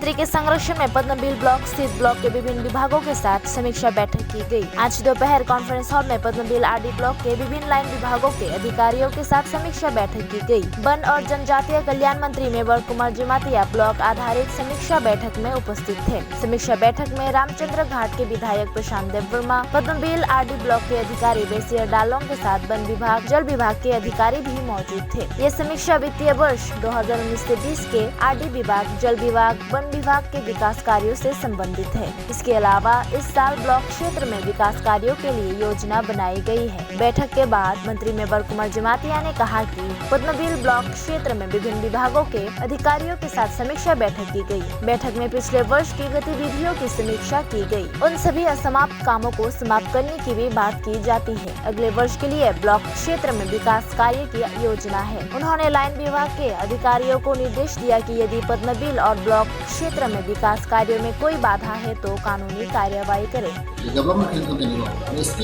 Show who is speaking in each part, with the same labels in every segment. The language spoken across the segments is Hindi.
Speaker 1: मंत्री के संरक्षण में पद्मबिल ब्लॉक स्थित ब्लॉक के विभिन्न विभागों के साथ समीक्षा बैठक की गई। आज दोपहर कॉन्फ्रेंस हॉल में पद्मबिल आरडी ब्लॉक के विभिन्न लाइन विभागों के अधिकारियों के साथ समीक्षा बैठक की गई। वन और जनजातीय कल्याण मंत्री मेवर कुमार जमातिया ब्लॉक आधारित समीक्षा बैठक में उपस्थित थे। समीक्षा बैठक में रामचंद्र घाट के विधायक प्रशांत देव वर्मा, पद्मबिल आरडी ब्लॉक के अधिकारी बेसियर डालोंग के साथ वन विभाग, जल विभाग के अधिकारी भी मौजूद थे। ये समीक्षा वित्तीय वर्ष 2019 से 20 के आरडी विभाग, जल विभाग, वन विभाग के विकास कार्यों से संबंधित है। इसके अलावा इस साल ब्लॉक क्षेत्र में विकास कार्यों के लिए योजना बनाई गई है। बैठक के बाद मंत्री मेवर कुमार जमातिया ने कहा कि पद्मबिल ब्लॉक क्षेत्र में विभिन्न विभागों के अधिकारियों के साथ समीक्षा बैठक की गई। बैठक में पिछले वर्ष की गतिविधियों की समीक्षा की गई। उन सभी असमाप्त कामों को समाप्त करने की भी बात की जाती है। अगले वर्ष के लिए ब्लॉक क्षेत्र में विकास कार्य की योजना है। उन्होंने लाइन विभाग के अधिकारियों को निर्देश दिया कि यदि पद्मबिल और ब्लॉक क्षेत्र में विकास कार्यों में कोई बाधा है तो कानूनी कार्यवाही करें।
Speaker 2: पुलिस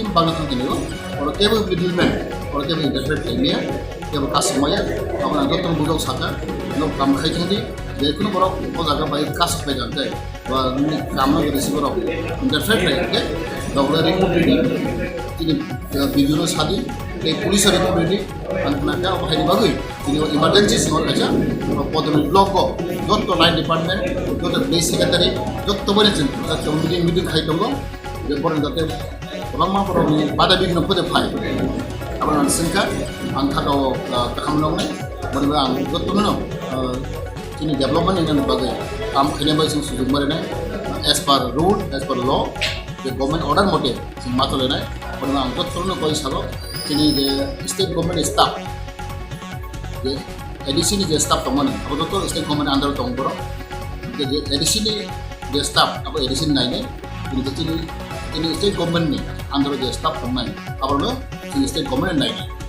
Speaker 2: इमरजेंसी पद्मबिल ब्लॉक को जो लाइन डिपार्टमेंट जो प्लेस सेक्रेटारी जो बने मीटिंग खाई दंगो जाते बाधा विघ्न फोजोबहाय अब सिंखा आं थाका खालामनांगौ बोरैबा आं जत्तनो जोंनि डेभलपमेन्टनि बागै काम खायनाय जों सुजुग मोननाय as per rule as per ल जे गभर्नमेंट अर्डार मते जों माथलायनाय बोरैबा आं जत्तनो गय हिसाबै जोंनि जे स्टेट गभर्नमेंट स्टाफ जे एडिसिनि जे स्टाफ दंमोन अब जत्त स्टेट गभर्नमेंट आन्दाराव दं बर' जे एडिसिनि जे स्टाफ अब एडिसिनि नायनाय जोंनि स्टेट गभर्नमेंटनि आन्दाराव जे स्टाफ दंनाय आबारनो जोंनि स्टेट गभर्नमेंट नायनाय